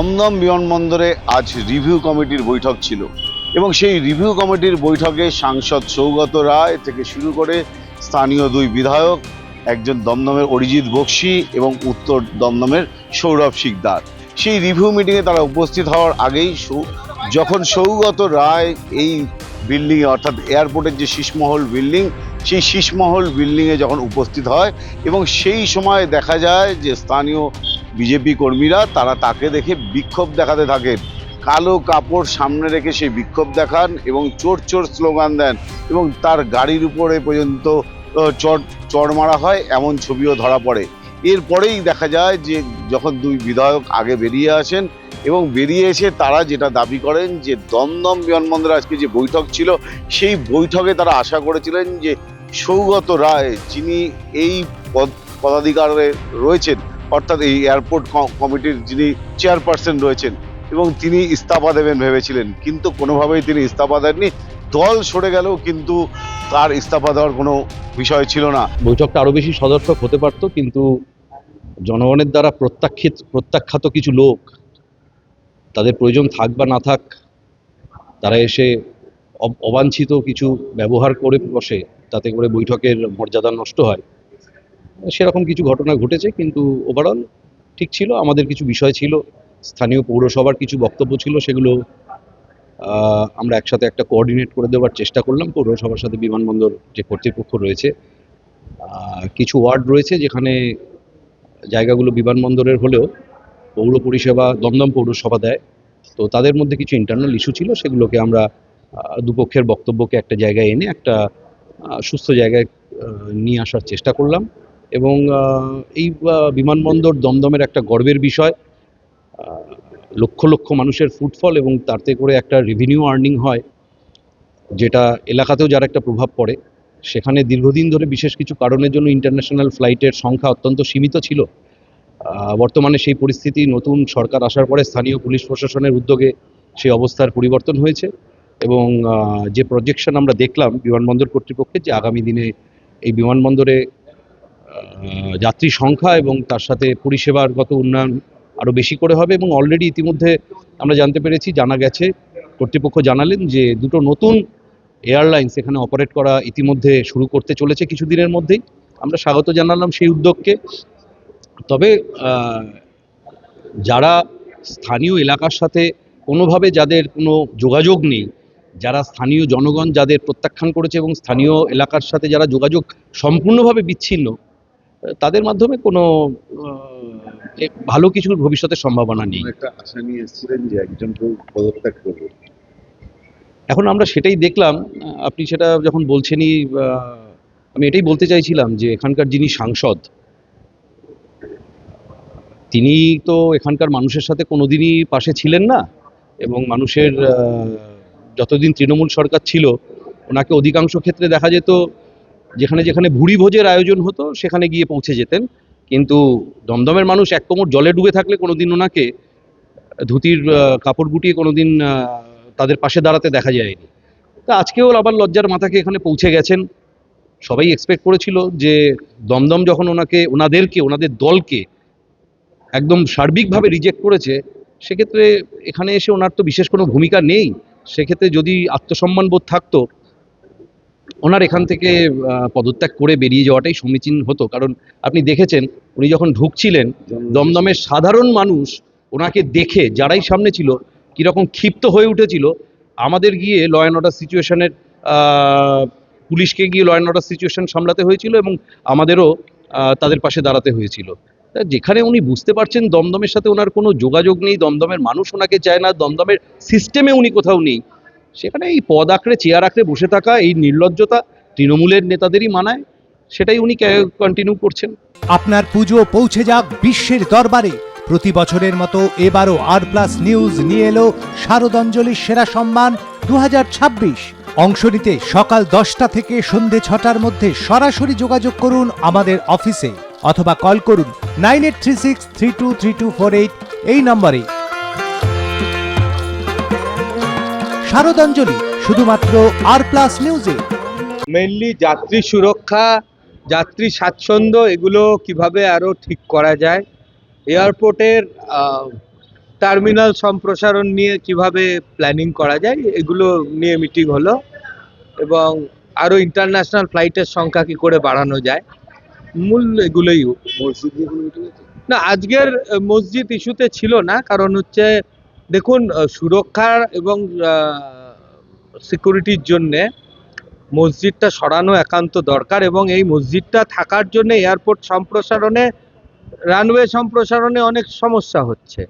দমদম বিমানবন্দরে আজ রিভিউ কমিটির বৈঠক ছিল এবং সেই রিভিউ কমিটির বৈঠকে সাংসদ সৌগত রায় থেকে শুরু করে স্থানীয় দুই বিধায়ক, একজন দমদমের অরিজিৎ বক্সি এবং উত্তর দমদমের সৌরভ শিকদার, সেই রিভিউ মিটিংয়ে তারা উপস্থিত হওয়ার আগেই যখন সৌগত রায় এই বিল্ডিংয়ে অর্থাৎ এয়ারপোর্টের যে শীষমহল বিল্ডিং, সেই শীষমহল বিল্ডিংয়ে যখন উপস্থিত হয় এবং সেই সময় দেখা যায় যে স্থানীয় বিজেপি কর্মীরা তারা তাকে দেখে বিক্ষোভ দেখাতে থাকেন, কালো কাপড় সামনে রেখে সেই বিক্ষোভ দেখান এবং চোর চোর স্লোগান দেন এবং তার গাড়ির উপরে পর্যন্ত চড় মারা হয়, এমন ছবিও ধরা পড়ে। এরপরেই দেখা যায় যে যখন দুই বিধায়ক আগে বেরিয়ে আসেন এবং বেরিয়ে এসে তারা যেটা দাবি করেন যে দমদম বিমানবন্দরে আজকে যে বৈঠক ছিল সেই বৈঠকে তারা আশা করেছিলেন যে সৌগত রায়, যিনি এই পদাধিকারে রয়েছেন অর্থাৎ এই এয়ারপোর্ট কমিটির যিনি চেয়ারপারসন রয়েছেন, এবং তিনি ইস্তফা দেবেন ভেবেছিলেন, কিন্তু কোনোভাবেই তিনি ইস্তফা দেননি। দল সরে গেলেও কিন্তু তার ইস্তফা দেওয়ার কোনো বিষয় ছিল না। বৈঠকটা আরো বেশি সদর্থক হতে পারত, কিন্তু জনগণের দ্বারা প্রত্যাখ্যাত কিছু লোক, তাদের প্রয়োজন থাক বা না থাক, তারা এসে অবাঞ্ছিত কিছু ব্যবহার করে বসে, তাতে করে বৈঠকের মর্যাদা নষ্ট হয়, সেরকম কিছু ঘটনা ঘটেছে। কিন্তু ওভারঅল ঠিক ছিল। আমাদের কিছু বিষয় ছিল, স্থানীয় পৌরসভার কিছু বক্তব্য ছিল, সেগুলো আমরা একসাথে একটা কোঅর্ডিনেট করে দেওয়ার চেষ্টা করলাম। পৌরসভার সাথে বিমানবন্দর যে কর্তৃপক্ষ রয়েছে, কিছু ওয়ার্ড রয়েছে যেখানে জায়গাগুলো বিমানবন্দরের হলেও পৌর পরিষেবা দমদম পৌরসভা দেয়, তো তাদের মধ্যে কিছু ইন্টারনাল ইস্যু ছিল, সেগুলোকে আমরা দুপক্ষের বক্তব্যকে একটা জায়গায় এনে একটা সুস্থ জায়গায় নিয়ে আসার চেষ্টা করলাম। এবং এই বিমানবন্দর দমদমের একটা গর্বের বিষয়, লক্ষ লক্ষ মানুষের ফুটফল এবং তাতে করে একটা রেভিনিউ আর্নিং হয়, যেটা এলাকাতেও যার একটা প্রভাব পড়ে। সেখানে দীর্ঘদিন ধরে বিশেষ কিছু কারণের জন্য ইন্টারন্যাশনাল ফ্লাইটের সংখ্যা অত্যন্ত সীমিত ছিল। বর্তমানে সেই পরিস্থিতি নতুন সরকার আসার পরে স্থানীয় পুলিশ প্রশাসনের উদ্যোগে সেই অবস্থার পরিবর্তন হয়েছে এবং যে প্রজেকশন আমরা দেখলাম বিমানবন্দর কর্তৃপক্ষের, যে আগামী দিনে এই বিমানবন্দরে যাত্রী সংখ্যা এবং তার সাথে পরিষেবাগত উন্নয়ন আরও বেশি করে হবে। এবং অলরেডি ইতিমধ্যে আমরা জানতে পেরেছি, জানা গেছে, কর্তৃপক্ষ জানালেন যে দুটো নতুন এয়ারলাইন্স এখানে অপারেট করা ইতিমধ্যে শুরু করতে চলেছে কিছুদিনের মধ্যেই। আমরা স্বাগত জানালাম সেই উদ্যোগকে। তবে যারা স্থানীয় এলাকার সাথে কোনোভাবে যাদের কোনো যোগাযোগ নেই, যারা স্থানীয় জনগণ যাদের প্রত্যাখ্যান করেছে এবং স্থানীয় এলাকার সাথে যারা যোগাযোগ সম্পূর্ণভাবে বিচ্ছিন্ন, তাদের মাধ্যমে কোনো ভালো কিছুর ভবিষ্যতের সম্ভাবনা নেই। একটা আশা নিয়ে এসেছিলেন যে একজন পদত্যাগ করবে, এখন আমরা সেটাই দেখলাম। আপনি সেটা যখন বলছেনই, আমি এটাই বলতে চাইছিলাম যে এখানকার যিনি সাংসদ, তিনি তো এখানকার মানুষের সাথে কোনোদিনই পাশে ছিলেন না এবং মানুষের যতদিন তৃণমূল সরকার ছিল, ওনাকে অধিকাংশ ক্ষেত্রে দেখা যেত যেখানে যেখানে ভুরি ভোজের আয়োজন হতো সেখানে গিয়ে পৌঁছে যেতেন, কিন্তু দমদমের মানুষ এক কোমর জলে ডুবে থাকলে কোনোদিন ওনাকে ধুতির কাপড় গুটিয়ে কোনোদিন তাদের পাশে দাঁড়াতে দেখা যায়নি। তা আজকেও আবার লজ্জার মাথাকে এখানে পৌঁছে গেছেন। সবাই এক্সপেক্ট করেছিল যে দমদম যখন ওনাদের দলকে একদম সার্বিকভাবে রিজেক্ট করেছে, সেক্ষেত্রে এখানে এসে ওনার তো বিশেষ কোনো ভূমিকা নেই। সেক্ষেত্রে যদি আত্মসম্মান বোধ থাকতো, ওনার এখান থেকে পদত্যাগ করে বেরিয়ে যাওয়াটাই সমীচীন হতো। কারণ আপনি দেখেছেন, উনি যখন ঢুকছিলেন, দমদমের সাধারণ মানুষ ওনাকে দেখে, যারাই সামনে ছিল, কীরকম ক্ষিপ্ত হয়ে উঠেছিল। আমাদের গিয়ে ল অ্যান্ড অর্ডার সিচুয়েশনের পুলিশকে গিয়ে ল অ্যান্ড অর্ডার সিচুয়েশন সামলাতে হয়েছিল এবং আমাদেরও তাদের পাশে দাঁড়াতে হয়েছিল। যেখানে উনি বুঝতে পারছেন দমদমের সাথে ওনার কোনো যোগাযোগ নেই, দমদমের মানুষ ওনাকে চায় না, দমদমের সিস্টেমে উনি কোথাও নেই, সেখানে এই পদ আঁকড়ে চেয়ার আঁকড়ে বসে থাকা, এই নির্লজ্জতা তৃণমূলের নেতাদেরই মানায়, সেটাই উনি কন্টিনিউ করছেন। আপনার পুজো পৌঁছে যাক বিশ্বের দরবারে। প্রতি বছরের মতো এবারও আর+ নিউজ নিয়ে এলো শারদাঞ্জলির সেরা সম্মান 2026। অংশ নিতে সকাল 10টা থেকে সন্ধে 6টার মধ্যে সরাসরি যোগাযোগ করুন আমাদের অফিসে অথবা কল করুন 9836323248 এই নম্বরে। শারদাঞ্জলি শুধুমাত্র আর+ নিউজে। মেইনলি যাত্রী সুরক্ষা, যাত্রী স্বাচ্ছন্দ্য, এগুলো কিভাবে আরও ঠিক করা যায়। এয়ারপোর্টের টার্মিনাল সম্প্রসারণ নিয়ে কিভাবে প্ল্যানিং করা যায় এগুলো নিয়ে মিটিং হলো, এবং আরো ইন্টারন্যাশনাল ফ্লাইটের সংখ্যা কি করে বাড়ানো যায়, মূল এগুলোই। না, আজকের মসজিদ ইস্যুতে ছিল না, কারণ হচ্ছে দেখুন সুরক্ষা এবং সিকিউরিটির জন্যে মসজিদটা সরানো একান্ত দরকার, এবং এই মসজিদটা থাকার জন্য এয়ারপোর্ট সম্প্রসারণে, রানওয়ে সম্প্রসারণে অনেক সমস্যা হচ্ছে।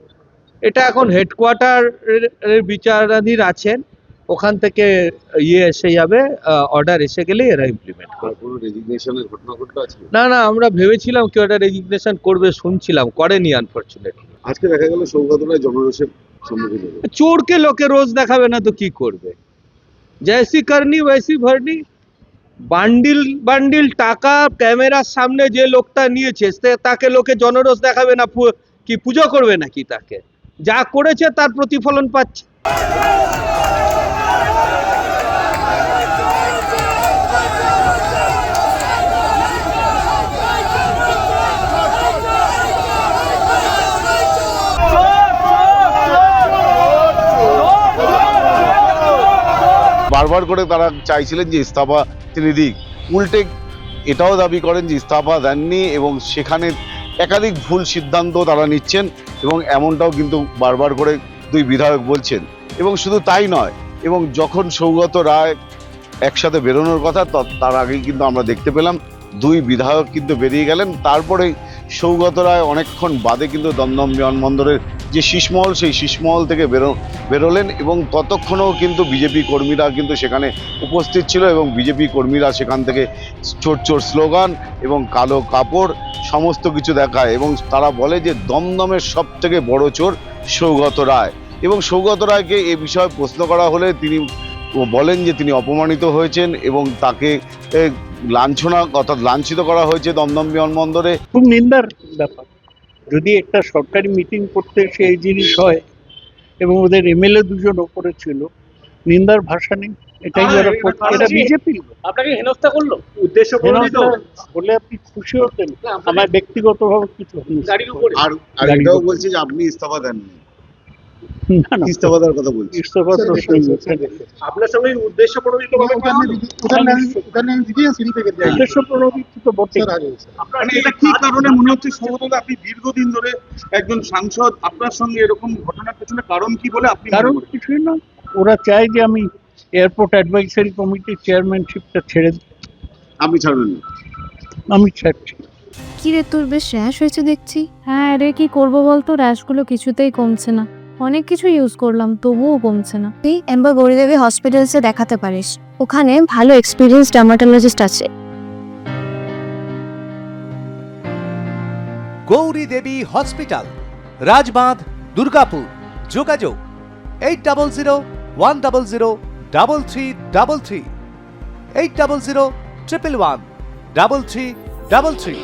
এটা এখন হেডকোয়ার্টার বিচারাধীন আছেন, ওখান থেকে এসে যাবে, অর্ডার এসে গেলে এরা ইমপ্লিমেন্ট করবে। না না, আমরা ভেবেছিলাম কেউ একটা রেজিগনেশন করবে, শুনছিলাম, করেনি আনফরচুনেটলি। আজকে দেখা গেল সৌগত রায় জনরোষের সম্মুখীন হলেন। চোরকে লোকে রোজ দেখাবে না তো কি করবে? জৈসি করনি ওইসি ভরনি। বান্ডিল বান্ডিল টাকা ক্যামেরার সামনে যে লোকটা নিয়েছে তাকে লোকে জনরোষ দেখাবে না, কি পুজো করবে নাকি? তাকে যা করেছে তার প্রতিফলন পাচ্ছে। বারবার করে তারা চাইছিলেন যে ইস্তফা তিনি দিক, উল্টে এটাও দাবি করেন যে ইস্তফা দেননি এবং সেখানে একাধিক ভুল সিদ্ধান্ত তারা নিচ্ছেন, এবং এমনটাও কিন্তু বারবার করে দুই বিধায়ক বলছেন। এবং শুধু তাই নয়, এবং যখন সৌগত রায় একসাথে বেরোনোর কথা তার আগেই কিন্তু আমরা দেখতে পেলাম দুই বিধায়ক কিন্তু বেরিয়ে গেলেন। তারপরে সৌগত রায় অনেকক্ষণ বাদে কিন্তু দমদম বিমানবন্দরের যে শীষমহল, সেই শীষমহল থেকে বেরোলেন, এবং ততক্ষণও কিন্তু বিজেপি কর্মীরা কিন্তু সেখানে উপস্থিত ছিল, এবং বিজেপি কর্মীরা সেখান থেকে চোর চোর স্লোগান এবং কালো কাপড় সমস্ত কিছু দেখায়, এবং তারা বলে যে দমদমের সব থেকে বড় চোর সৌগত রায়। এবং সৌগত রায়কে এ বিষয়ে প্রশ্ন করা হলে তিনি বলেন যে তিনি অপমানিত হয়েছেন এবং তাকে লাঞ্ছনা অর্থাৎ লাঞ্ছিত করা হয়েছে দমদম বিমানবন্দরে। খুব নিন্দার ব্যাপার। যদি একটা সরকারি মিটিং করতে সেই জিনিস হয়, এবং ওদের এমএলএ দুজন ওপরে ছিল, নিন্দার ভাষা নেই। এটাই এটা বিজেপি। আপনাকে হেনস্থা করলো উদ্দেশ্য বলে আপনি খুশি হতেন? আমার ব্যক্তিগতভাবে কিছু গাড়ির উপরে। আর এটাও বলছে যে আপনি ইস্তফা দেননি, না না, ইস্তফা দেওয়ার কথা বলছি। ইস্তফার প্রশ্ন আপনার সঙ্গে উদ্দেশ্য প্রণোদিত উদ্দেশ্য প্রণোদিত তো বটেই। মানে এটা কি কারণে মনে হচ্ছে সৌগত, আপনি দীর্ঘদিন ধরে একজন সাংসদ, আপনার সঙ্গে এরকম ঘটনার পেছনে কারণ কি বলে আপনি? কারণ কিছুই না, ওরা চায় যে আমি এয়ারপোর্ট অ্যাডভাইসারি কমিটির চেয়ারম্যানশিপটা ছেড়ে দিই। আপনি ছাড়বেন না? আমি ছাড়ছি। কি রে, তোর বেশ র্যাশ হয়েছে দেখছি। হ্যাঁ রে, কি করবো বলতো, র্যাশগুলো কিছুতেই কমছে না। অনেক কিছু ইউজ করলাম তবুও কমছে না। তুই এম্বার গৌরীদেবী হসপিটালসে দেখাতে পারিস, ওখানে ভালো এক্সপিরিয়েন্স ডার্মাটোলজিস্ট আছে। গৌরী দেবী হসপিটাল, রাজবাঁধ, দুর্গাপুর। যোগাযোগ 8001003333, 8001113333।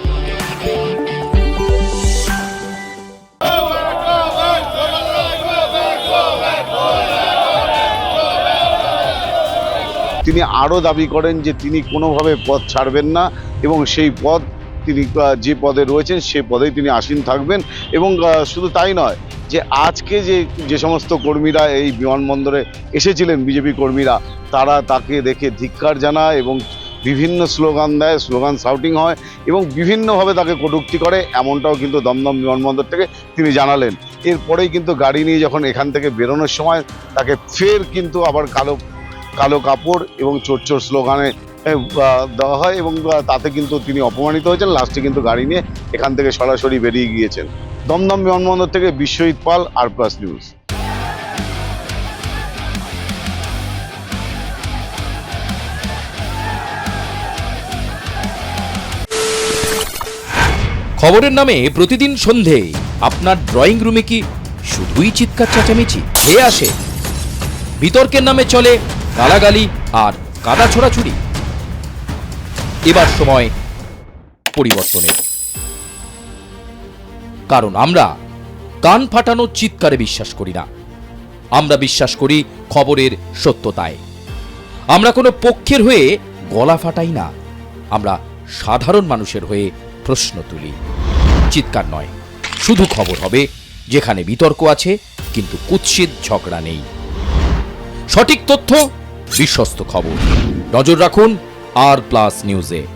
তিনি আরও দাবি করেন যে তিনি কোনোভাবে পদ ছাড়বেন না, এবং সেই পদ তিনি যে পদে রয়েছেন সে পদেই তিনি আসীন থাকবেন। এবং শুধু তাই নয়, যে আজকে যে সমস্ত কর্মীরা এই বিমানবন্দরে এসেছিলেন বিজেপি কর্মীরা, তারা তাকে দেখে ধিক্কার জানায় এবং বিভিন্ন স্লোগান দেয়, স্লোগান শাউটিং হয় এবং বিভিন্নভাবে তাকে কটূক্তি করে, এমনটাও কিন্তু দমদম বিমানবন্দর থেকে তিনি জানালেন। এরপরেই কিন্তু গাড়ি নিয়ে যখন এখান থেকে বেরোনোর সময় তাকে ফের কিন্তু আবার কালো কাপড় এবং চোর চোর স্লোগানে দেওয়া হয়, এবং তাতে কিন্তু তিনি অপমানিত হয়েছেন। লাস্টে কিন্তু গাড়ি নিয়ে এখান থেকে সরাসরি বেরিয়ে গিয়েছেন। দমদম বিমানবন্দর থেকে বিশ্বজিৎ পাল, আর প্লাস নিউজ। খবরের নামে প্রতিদিন সন্ধে আপনার ড্রয়িং রুমে কি শুধুই চিৎকার চেঁচামেচি ধেয়ে আসে? বিতর্কের নামে চলে গালাগালি আর কাদা ছোড়াছুড়ি। এবার সময় পরিবর্তনের, কারণ আমরা কান ফাটানো চিৎকারে বিশ্বাস করি না। আমরা বিশ্বাস করি খবরের সত্যতায়। আমরা কোনো পক্ষের হয়ে গলা ফাটাই না, আমরা সাধারণ মানুষের হয়ে প্রশ্ন তুলি। চিৎকার নয়, শুধু খবর হবে, যেখানে বিতর্ক আছে কিন্তু কুৎসিত ঝগড়া নেই। সঠিক তথ্য, বিশ্বস্ত খবর। নজর রাখুন আর প্লাস নিউজে।